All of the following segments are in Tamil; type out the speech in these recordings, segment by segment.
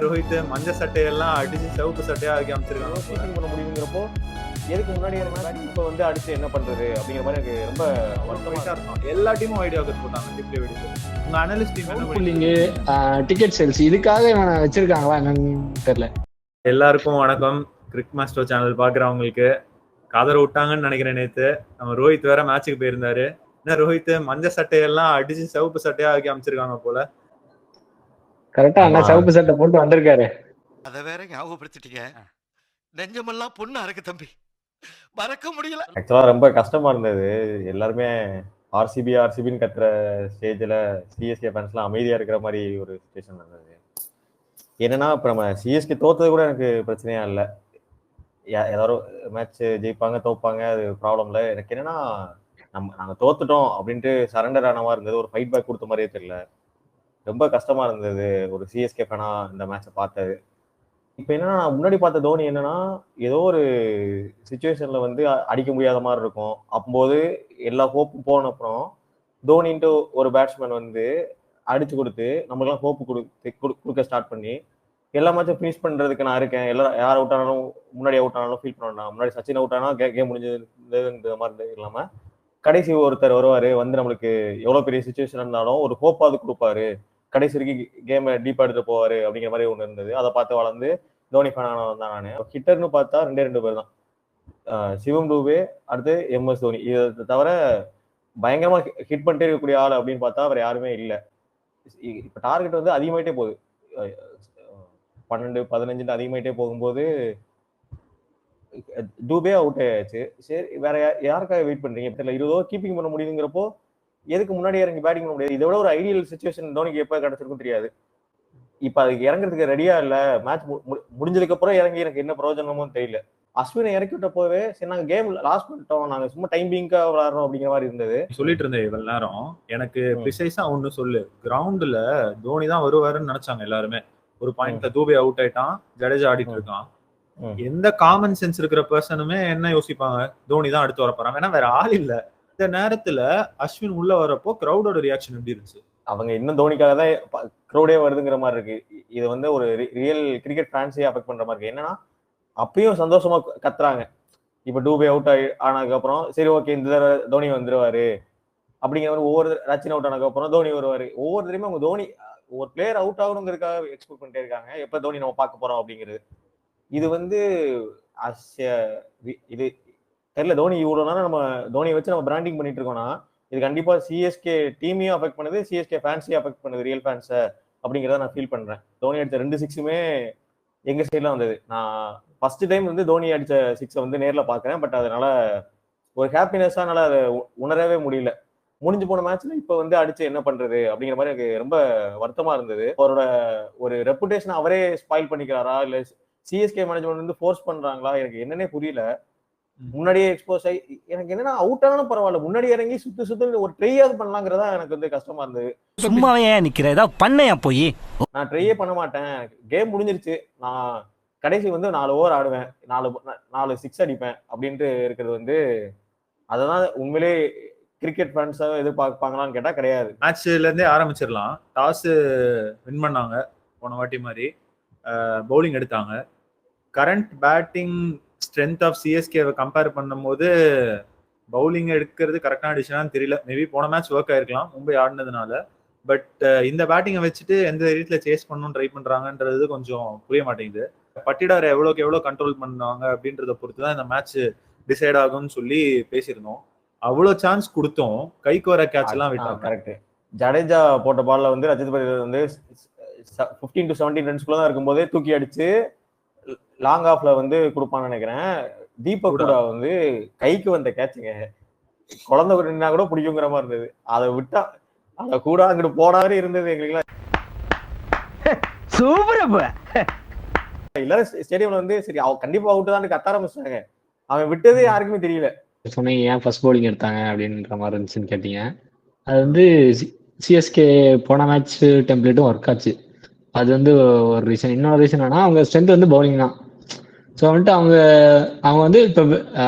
ரோஹித் மஞ்சள் சட்டையெல்லாம் அடிச்சு சிவப்பு சட்டையா ஆக்கி அமைச்சிருக்காங்க. ஷூட்டிங் பண்ண முடியுங்கிறப்போ எதுக்கு முன்னாடி இப்போ வந்து அடிச்சு என்ன பண்றது அப்படிங்கிற மாதிரி எனக்கு ரொம்ப வருத்தமா இருக்கும். எல்லா டீமும் ஐடியா போட்டாங்க டிப்ளே வெடிச்சு. உங்க அனலிஸ்ட் டீம் என்ன புள்ளிங்க டிக்கெட் சேல்ஸ் இதுக்காக இவனை வச்சிருக்காங்களா என்னன்னு தெரியல. எல்லாருக்கும் வணக்கம். கிரிக் மாஸ்டர் சேனல் பாக்குறவங்களுக்கு கதற விட்டாங்கன்னு நினைக்கிறேன். நேத்து நம்ம ரோஹித் வேற மேட்சுக்கு போயிருந்தாரு. என்ன ரோஹித் மஞ்சள் சட்டையெல்லாம் அடிச்சு சிவப்பு சட்டையா ஆக்கி அமைச்சிருக்காங்க போல. கரெக்டா அண்ணா சிவப்பு சட்டை போட்டு வந்திருக்காரு. அத வேற ஞாபகப்படுத்திட்டீங்க. நெஞ்சமெல்லாம் பொண்ணு அறக்கு தம்பி, மறக்க முடியல. ஆக்சுவலா ரொம்ப கஷ்டமா இருந்தது. எல்லாருமே ஆர்சிபின்னு கத்துற ஸ்டேஜ்ல சிஎஸ்கே ஃபேன்ஸ்லாம் அமைதியா இருக்கிற மாதிரி ஒரு சிச்சுவேஷன் இருந்தது. என்னன்னா இப்ப நம்ம சிஎஸ்கே தோத்தது கூட எனக்கு பிரச்சனையா இல்லை. ஏதாவது மேட்ச் ஜெயிப்பாங்க தோப்பாங்க, அது ப்ராப்ளம் இல்லை. எனக்கு என்னன்னா நாங்கள் தோத்துட்டோம் அப்படின்ட்டு சரண்டர் ஆன மாதிரி இருந்தது. ஒரு ஃபைட் பேக் கொடுத்த மாதிரியே தெரியல. ரொம்ப கஷ்டமா இருந்தது ஒரு சிஎஸ்கே ஃபேனா இந்த மேட்சை பார்த்தது. இப்போ என்னன்னா முன்னாடி பார்த்த தோனி என்னன்னா ஏதோ ஒரு சுச்சுவேஷன்ல வந்து அடிக்க முடியாத மாதிரி இருக்கும். அப்போது எல்லா ஹோப்பும் போன அப்புறம் தோனின்ட்டு ஒரு பேட்ஸ்மேன் வந்து அடிச்சு கொடுத்து நம்மளுக்கெல்லாம் ஹோப்பு கொடுக்க ஸ்டார்ட் பண்ணி எல்லா மேட்சும் ஃபினிஷ் பண்றதுக்கு நான் இருக்கேன், எல்லாரும் யார் அவுட் ஆனாலும் முன்னாடி அவுட் ஆனாலும் ஃபீல் பண்ணணும், முன்னாடி சச்சின் அவுட் ஆனால் கேம் முடிஞ்சதுன்ற மாதிரி இல்லாம கடைசி ஒருத்தர் வருவாரு வந்து நம்மளுக்கு எவ்வளவு பெரிய சுச்சுவேஷன் இருந்தாலும் ஒரு ஹோப்பாவது கொடுப்பாரு, கடைசி வரைக்கும் கேமை டீப்பா எடுத்துட்டு போவாரு அப்படிங்கிற மாதிரி ஒன்று இருந்தது. அதை பார்த்து வளர்ந்து தோனி ஃபேனான தான் நான். ஹிட்டர்னு பார்த்தா ரெண்டு பேர் தான், சிவம் டூபே அடுத்து MS தோனி. இதை தவிர பயங்கரமா ஹிட் பண்ணிட்டே இருக்கக்கூடிய ஆள் அப்படின்னு பார்த்தா அவர் யாருமே இல்லை. இப்போ டார்கெட் வந்து அதிகமாயிட்டே போகுது, 12-15 அதிகமாயிட்டே போகும்போது டூபே அவுட் ஆயாச்சு. சரி வேற யாருக்காக வெயிட் பண்றீங்க? தெரியல, 20 ஓவர் கீப்பிங் பண்ண முடியுங்கிறப்போ எதுக்கு முன்னாடி இறங்கி பேட்டிங் பண்ண முடியாது? இதை விட ஒரு ஐடியல் சுச்சுவேஷன் தோனிக்கு எப்போ கிடைச்சிருக்கும் தெரியாது. இப்போ அதுக்கு இறங்குறதுக்கு ரெடியா இல்லை. மேட்ச் முடிஞ்சதுக்கு அப்புறம் இறங்கி எனக்கு என்ன பிரயோஜனமும் தெரியல. அஸ்வினை இறக்கி விட்ட போவே சரி நாங்கள் கேம் லாஸ் பண்ணிட்டோம், நாங்கள் சும்மா டைம் பீங்கா விளையாடுறோம் அப்படிங்கிற மாதிரி இருந்தது. சொல்லிட்டு இருந்தேன் இவ்வளவு நேரம். எனக்கு ப்ரிசைஸா ஒண்ணு சொல்லு, கிரவுண்ட்ல தோனி தான் வருவாருன்னு நினைச்சாங்க எல்லாருமே. ஒரு பாயிண்ட்ல தூபே அவுட் ஆயிட்டான், ஜடேஜா ஆடிட்டு இருக்கான். எந்த காமன் சென்ஸ் இருக்கிற பர்சனுமே என்ன யோசிப்பாங்க, தோனி தான் அடுத்து வர போறாங்க, ஏன்னா வேற ஆள் இல்ல. இந்த நேரத்துல அஸ்வின் உள்ள வரப்போ கிரௌடோட ரியாக்ஷன் எப்படி இருந்துச்சு? அவங்க இன்னும் தோனிக்காக தான் கிரௌடே வருதுங்கிற மாதிரி இருக்கு. இது வந்து ஒரு ரியல் கிரிக்கெட் ஃபேன்ஸே அஃபெக்ட் பண்ற மாதிரி இருக்கு. என்னன்னா அப்பயும் சந்தோஷமா கத்துறாங்க. இப்ப டூபே அவுட் ஆனதுக்கு அப்புறம் சரி ஓகே இந்த தடவை தோனி வந்துருவாரு அப்படிங்கிற மாதிரி ஒவ்வொரு ரச்சின் அவுட் ஆனதுக்கு அப்புறம் தோனி வருவாரு. ஒவ்வொரு தடவையுமே அவங்க தோனி ஒரு பிளேயர் அவுட் ஆகணுங்கிறதுக்காக எக்ஸ்பெக்ட் பண்ணிட்டே இருக்காங்க, எப்ப தோனி நம்ம பார்க்க போறோம் அப்படிங்கிறது. இது வந்து இது தெரியல. தோனி இவ்வளவு நேரம் நம்ம தோனியை வச்சு நம்ம பிராண்டிங் பண்ணிட்டு இருக்கோம்னா இது கண்டிப்பா சிஎஸ்கே டீமையும் அஃபெக்ட் பண்ணுது, சிஎஸ்கே ஃபேன்ஸையும் அஃபெக்ட் பண்ணுது, ரியல் ஃபேன்ஸை அப்படிங்கிறத நான் ஃபீல் பண்றேன். தோனி அடிச்ச 2 6மே எங்க சைட்ல வந்தது. நான் ஃபர்ஸ்ட் டைம் வந்து தோனி அடிச்ச 6 வந்து நேர்ல பாக்குறேன். பட் அதனால ஒரு ஹாப்பினஸா என்னால அதை உணரவே முடியல. முடிஞ்சு போன மேட்ச்ல இப்ப வந்து அடிச்சு என்ன பண்றது அப்படிங்கிற மாதிரி எனக்கு ரொம்ப வருத்தமா இருந்தது. அவரோட ஒரு ரெப்புடேஷன் அவரே ஸ்பாயில் பண்ணிக்கிறாரா இல்ல சிஎஸ்கே மேனேஜ்மெண்ட் வந்து ஃபோர்ஸ் பண்றாங்களா எனக்கு என்னன்னே புரியல. முன்னாடியே எக்ஸ்போஸ் ஆகி எனக்கு என்னன்னா அவுட் ஆனாலும் பரவாயில்ல, முன்னாடி இறங்கி சுத்து ஒரு ட்ரையாவது பண்ணலாங்கிறதா எனக்கு வந்து கஷ்டமா இருந்தது. சும்மாவே நிக்கிற ஏதாவது பண்ணையா போய் நான் ட்ரையே பண்ண மாட்டேன், கேம் முடிஞ்சிருச்சு, நான் கடைசி வந்து 4 ஓவர் ஆடுவேன், 4 6 அடிப்பேன் அப்படின்ட்டு இருக்கிறது வந்து அததான் உண்மையிலே கிரிக்கெட் ஃபேன்ஸாக எதிர்பார்ப்பாங்களான்னு கேட்டா கிடையாது. மேட்ச்ல இருந்தே ஆரம்பிச்சிடலாம். டாஸ் வின் பண்ணாங்க போன வாட்டி மாதிரி, பவுலிங் எடுத்தாங்க. கரண்ட் பேட்டிங் ஸ்ட்ரென்த் ஆஃப் சிஎஸ்கேவை கம்பேர் பண்ணும்போது பவுலிங் எடுக்கிறது கரெக்டான டிசிஷனான்னு தெரியல. மேபி போன மேட்ச் ஒர்க் ஆயிருக்கலாம் மும்பை ஆடினதுனால. பட் இந்த பேட்டிங்கை வச்சுட்டு எந்த ரீட்ல சேஸ் பண்ணணும்னு ட்ரை பண்றாங்கன்றது கொஞ்சம் புரிய மாட்டேங்குது. பட்டிடாரை எவ்வளோக்கு எவ்வளோ கண்ட்ரோல் பண்ணாங்க அப்படின்றத பொறுத்து தான் இந்த மேட்ச் டிசைட் ஆகும்னு சொல்லி பேசியிருந்தோம். அவ்வளவு சான்ஸ் கொடுத்தோம், கைக்கு வர கேட்ச் எல்லாம் விட்டாங்க. கரெக்ட். ஜடேஜா போட்ட பால்ல வந்து ரஜித் பட்டிதார் வந்து 15 to 17 ரன்ஸ்குள்ள தான் இருக்கும்போதே தூக்கி அடிச்சு லாங் ஆஃப்ல வந்து கொடுப்பான்னு நினைக்கிறேன். தீபக் கூட வந்து கைக்கு வந்த கேட்சுங்க, குழந்தை நின்னா கூட பிடிக்குங்கிற மாதிரி இருந்தது. அதை விட்டா அதை கூட அங்கிட்டு போடாதே இருந்தது எங்களுக்கு. எல்லாரும் ஸ்டேடியம்ல வந்து சரி அவன் கண்டிப்பா அவுட் தான் கத்த ஆரம்பிச்சாங்க. அவன் விட்டது யாருக்குமே தெரியல. சொன்னீங்க ஏன் ஃபர்ஸ்ட் பவுலிங் எடுத்தாங்க அப்படின்ற மாதிரி இருந்துச்சுன்னு கேட்டீங்க. அது வந்து சிஎஸ்கே போன மேட்ச் டெம்ப்ளேட்டும் ஒர்க் ஆச்சு, அது வந்து ஒரு ரீசன். இன்னொரு ரீசன் என்னன்னா அவங்க ஸ்ட்ரென்த் வந்து பவுலிங் தான். ஸோ வந்துட்டு அவங்க வந்து இப்போ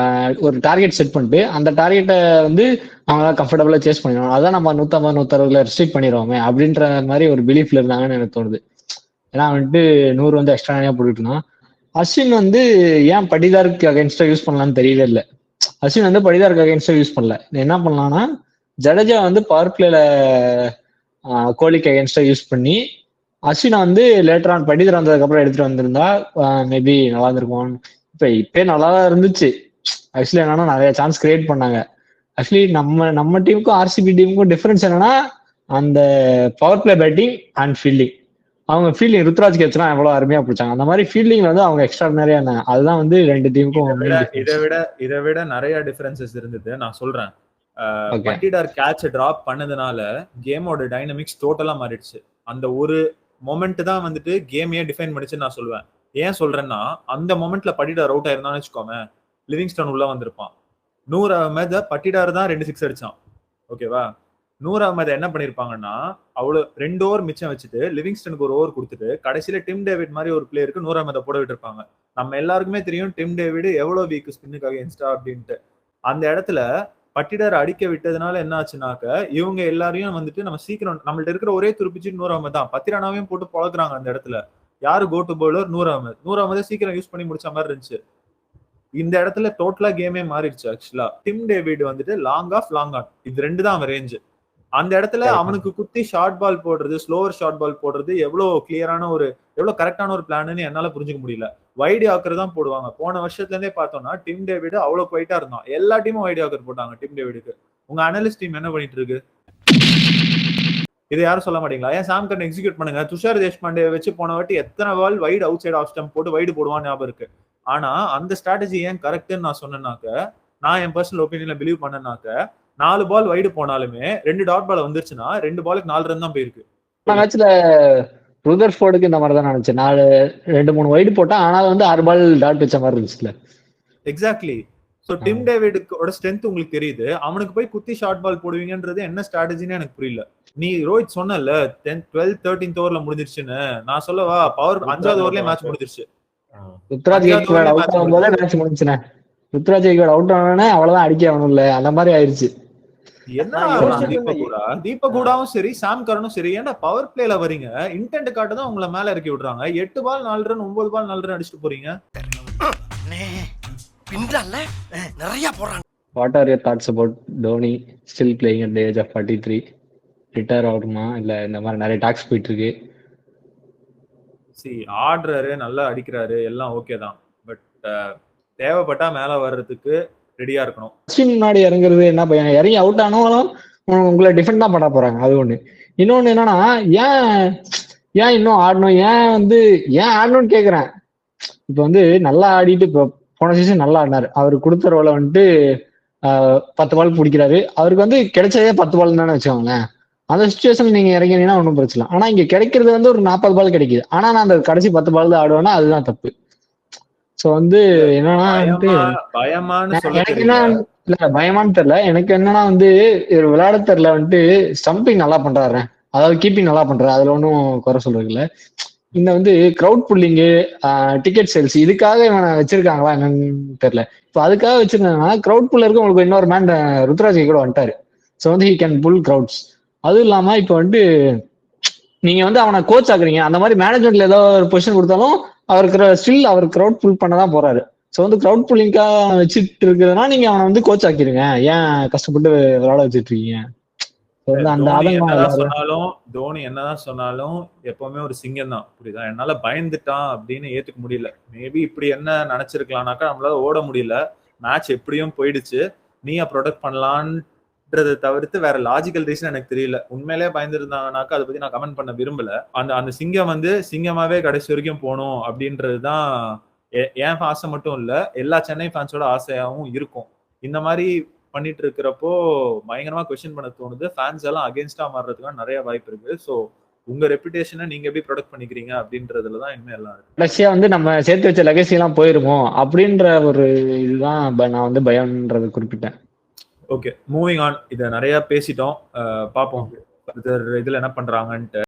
ஒரு டார்கெட் செட் பண்ணிட்டு அந்த டார்கெட்டை வந்து அவங்க கம்ஃபர்டபுளாக சேஸ் பண்ணிடுவாங்க. அதான் நம்ம 150-160 ரெஸ்ட்ரிக்ட் பண்ணிடுவோமே அப்படின்ற மாதிரி ஒரு பிலீஃப்ல இருந்தாங்கன்னு எனக்கு தோணுது. ஏன்னா வந்துட்டு 100 வந்து எக்ஸ்ட்ரா நிறையா போட்டுட்டு இருந்தான். அஸ்வின் வந்து ஏன் படிதாருக்கு அகைன்ஸ்டா யூஸ் பண்ணலான்னு தெரியவே இல்லை. அஸ்வின் வந்து படிதாருக்கு அகைன்ஸ்டா யூஸ் பண்ணல. என்ன பண்ணலாம்னா ஜடேஜா வந்து பவர் பிளேல கோலிக்கு அகைன்ஸ்டா யூஸ் பண்ணி அஸ்வினை வந்து லேட்டர் ஆன் படிதர் வந்ததுக்கு அப்புறம் எடுத்துட்டு வந்திருந்தா மேபி நல்லா இருந்திருக்கும். இப்பே நல்லா தான் இருந்துச்சு. ஆக்சுவலி என்னன்னா நிறைய சான்ஸ் கிரியேட் பண்ணாங்க. ஆக்சுவலி நம்ம டீமுக்கும் ஆர்சிபி டீமுக்கும் டிஃபரன்ஸ் என்னன்னா அந்த power play batting and fielding. அவங்க ஃபீல்டிங் ருத்ராஜ் கேட்ச்லாம் எவ்வளவு அருமையா பிடிச்சாங்க. அந்த மாதிரி ஃபீல்டிங் வந்து அவங்க எக்ஸ்ட்ராடினரியா இருந்தாங்க. அதுதான் வந்து ரெண்டு டீமுக்கும் இதை விட நிறைய டிஃபரன்சஸ் இருந்தது. நான் சொல்றேன், பட்டிடார் கேட்ச் டிராப் பண்ணதுனால கேமோட டைனமிக்ஸ் டோட்டலா மாறிடுச்சு. அந்த ஒரு மொமெண்ட் தான் வந்துட்டு கேமையே டிஃபைன் பண்ணிச்சுன்னு நான் சொல்லுவேன். ஏன் சொல்றேன்னா அந்த மொமெண்ட்ல பட்டிடார் அவுட் ஆயிருந்தான்னு வச்சுக்கோங்க, லிவிங்ஸ்டன் உள்ள வந்திருப்பான். 100 அகமது பட்டிடார் தான் 2 6 அடிச்சான். ஓகேவா? 100 அகமது என்ன பண்ணிருப்பாங்கன்னா அவ்வளவு 2 ஓவர் மிச்சம் வச்சுட்டு லிவிங்ஸ்டனுக்கு ஒரு ஓவர் கொடுத்துட்டு கடைசியில டிம் டேவிட் மாதிரி ஒரு பிளேயருக்கு 100 அகமதை போட விட்டுருப்பாங்க. நம்ம எல்லாருக்குமே தெரியும் டிம் டேவிட் எவ்வளவு வீக் ஸ்பின்னுக்கு அகைன்ஸ்டா அப்படின்ட்டு. அந்த இடத்துல பட்டிடார் அடிக்க விட்டதுனால என்ன ஆச்சுனாக்க இவங்க எல்லாரையும் வந்துட்டு நம்ம சீக்கிரம் நம்மள்ட்ட இருக்கிற ஒரே துருப்பிச்சு 100 அகமது தான். பத்திரானாவையும் போட்டு பழகுறாங்க அந்த இடத்துல. யாரு கோ டு பவுலர்? 100 அகமது. 100 அகமதை சீக்கிரம் யூஸ் பண்ணி முடிச்ச மாதிரி இருந்துச்சு. இந்த இடத்துல டோட்டலா கேமே மாறிடுச்சு. ஆக்சுவலா டிம் டேவிட் வந்துட்டு லாங் ஆஃப் லாங் ஆன் இது 2 தான் அவன் ரேஞ்சு. அந்த இடத்துல அவனுக்கு குத்தி ஷார்ட் பால் போடுறது, ஸ்லோவர் ஷார்ட் பால் போடுறது எவ்வளவு கிளியரான எவ்வளவு கரெக்டான ஒரு பிளான்னு என்னால புரிஞ்சுக்க முடியல. வைடி ஆக்கர் தான் போடுவாங்க. போன வருஷத்துல இருந்தே பார்த்தோம்னா டிம் டேவிட் அவ்வளவு குவைட்டா இருந்தான். எல்லா டீமும் வைடி ஆக்கர் போட்டாங்க டிம் டேவிடுக்கு. உங்க அனலிஸ்ட் டீம் என்ன பண்ணிட்டு இருக்கு? இதை யாரும் சொல்ல மாட்டீங்களா? ஏன் சாம் கர்ன் எக்ஸிக்யூட் பண்ணுங்க. துஷார் தேஷ்பாண்டே வச்சு போன வாட்டி எத்தனை ball wide outside off stump போட்டு வைடு போடுவான்னு ஞாபகம் இருக்கு. ஆனா அந்த ஸ்ட்ராட்டஜி ஏன் கரெக்ட்னு நான் சொன்னேன்னாக்க, நான் என் பர்சனல் ஒப்பீனியன்ல பிலீவ் பண்ணேன்னாக்க 4 பால் வைடு போனாலுமே 2 டாட் பால் வந்துருச்சுன்னா 2 பாலுக்கு 4 ரன் தான் போயிருக்கு. மேட்ச்ல ருதர்ஃபோர்டுக்கு இந்த மாதிரி தான் நினைச்சேன். 2-3 வைடு போட்டா ஆனாலும் வந்து 6 பால் டாட் வச்ச மாதிரி இருந்துச்சுல. எக்ஸாக்ட்லி. சோ டிம் டேவிடோட ஸ்ட்ரென்த் உங்களுக்கு தெரியுது. அவனுக்கு போய் குத்தி ஷார்ட் பால் போடுவீங்கன்றது என்ன ஸ்ட்ராட்டஜின்னு எனக்கு புரியல. நீ ரோஹித் சொன்னல 12th 13th ஓவர்ல முடிஞ்சிருச்சுன்னு. நான் சொல்லவா, பவர் 5வது ஓவர்லயே மேட்ச் முடிஞ்சிருச்சு. ருத்ராஜ் கேக்வாட் அவுட் ஆகும்போது மேட்ச் முடிஞ்சுனே. ருத்ராஜ் கேக்வாட் அவுட் ஆனோனே அவ்வளவுதான், அடிக்க அவனும் இல்ல, அந்த மாதிரி ஆயிருச்சு. என்ன தீபகூடாவும் சரி சாம் கரனும் சரி, ஏன்டா பவர் பிளேல வரீங்க? இன்டென்ட் காட்ட தான் உங்களை மேல இறக்கி விடுறாங்க. 8 பால் 4 ரன் 9 பால் 4 ரன் அடிச்சுட்டு போறீங்க. நிறைய போறாங்க. What are your thoughts about Dhoni still playing at the age of 43? Retire ஆகுமா இல்ல இந்த மாதிரி நிறைய டாக்ஸ் போயிட்டு இருக்கு. ஆடுறாரு, நல்லா அடிக்கிறாரு, எல்லாம் ஓகே தான். பட் தேவைப்பட்டா மேல வர்றதுக்கு ரெடியா இருக்கணும். முன்னாடி இறங்குறது என்ன பையன், இறங்கி அவுட் ஆனாலும் உங்களை டிஃபெண்ட் தான் பண்ண போறாங்க. அது ஒண்ணு. இன்னொன்னு என்னன்னா, ஏன் இன்னும் ஆடணும், ஏன் ஆடணும்னு கேக்குறேன். இப்ப வந்து நல்லா ஆடிட்டு, இப்போ போன சீசன் நல்லா ஆடினாரு. அவரு கொடுத்த ரோல வந்துட்டு 10 பால் பிடிக்கிறாரு. அவருக்கு வந்து கிடைச்சதே 10 பால் தானே வச்சுக்கோங்களேன். அந்த சுச்சுவேஷன்ல நீங்க இறங்கினீங்கன்னா ஒன்றும் பிரச்சனை. ஆனா இங்க கிடைக்கிறது வந்து ஒரு 40 பால் கிடைக்குது. ஆனா நான் அந்த கடைசி 10 பால் தான் ஆடுவேன்னா அதுதான் தப்பு. சோ வந்து என்னன்னா பயமானு தெரியல. எனக்கு என்னன்னா வந்து விளையாட தெரியல, வந்துட்டு ஸ்டம்பிங் நல்லா பண்றாரு, அதாவது கீப்பிங் நல்லா பண்றாரு, அதுல ஒன்றும் குறை சொல்றது இல்ல. இந்த வந்து கிரவுட் புல்லிங்கு, டிக்கெட் சேல்ஸ், இதுக்காக இவனை வச்சிருக்காங்களா என்னன்னு தெரியல. இப்போ அதுக்காக வச்சிருந்தாங்கன்னா கிரவுட் புல்லருக்கு உங்களுக்கு இன்னொரு மேன் ருத்ராஜ் கூட வந்துட்டாரு. ஸோ வந்து ஹி கேன் புல் கிரவுட்ஸ். அதுவும் இல்லாம இப்போ வந்து நீங்க வந்து அவனை கோச் ஆக்குறீங்க. அந்த மாதிரி மேனேஜ்மெண்ட்ல ஏதோ ஒரு பொசிஷன் கொடுத்தாலும் அவருக்கு ஸ்டில் அவர் கிரவுட் புல் பண்ணதான் போறாரு. ஸோ வந்து கிரவுட் புல்லிங்காக வச்சுட்டு இருக்கிறதுனா நீங்க அவனை வந்து கோச் ஆக்கிருங்க. ஏன் கஷ்டப்பட்டு விளையாட வச்சுட்டு இருக்கீங்க? தோனி என்னதான் சொன்னாலும் எப்பவுமே ஒரு சிங்கம் தான், புரியுதா? என்னால பயந்துட்டான் அப்படின்னு ஏத்துக்க முடியல. மேபி இப்படி என்ன நினைச்சிருக்கலாம்னாக்கா, நம்மளால ஓட முடியல, மேட்ச் எப்படியும் போயிடுச்சு, நீயா ப்ரொடெக்ட் பண்ணலான்றதை தவிர்த்து வேற லாஜிக்கல் ரீசன் எனக்கு தெரியல. உண்மையிலே பயந்துருந்தாங்கனாக்கா அதை பத்தி நான் கமெண்ட் பண்ண விரும்பல. அந்த சிங்கம் வந்து சிங்கமாவே கடைசி வரைக்கும் போகணும் அப்படின்றதுதான் என் ஆசை மட்டும் இல்ல, எல்லா சென்னை ஃபேன்ஸோட ஆசையாவும் இருக்கும். இந்த மாதிரி பண்ணிட்டு இருக்கிறப்போ பயங்கரமா கொஸ்டின் பண்ண தோணுது. ஃபேன்ஸ் எல்லாம் அகேன்ஸ்டா மாறுறதுக்கான நிறைய வாய்ப்பு இருக்கு. ஸோ உங்க ரெப்புடேஷனை நீங்க எப்படி ப்ரொடெக்ட் பண்ணிக்கிறீங்க அப்படின்றதுலதான் இனிமே எல்லாம் இருக்கு. கடைசியா வந்து நம்ம சேர்த்து வச்ச லெகசி எல்லாம் போயிருமோ அப்படின்ற ஒரு இதுதான் நான் வந்து பயம்ன்றது குறிப்பிட்டேன். Okay, moving on. இதை நிறைய பேசிட்டோம், பார்ப்போம் இதுல என்ன பண்றாங்கன்ட்டு.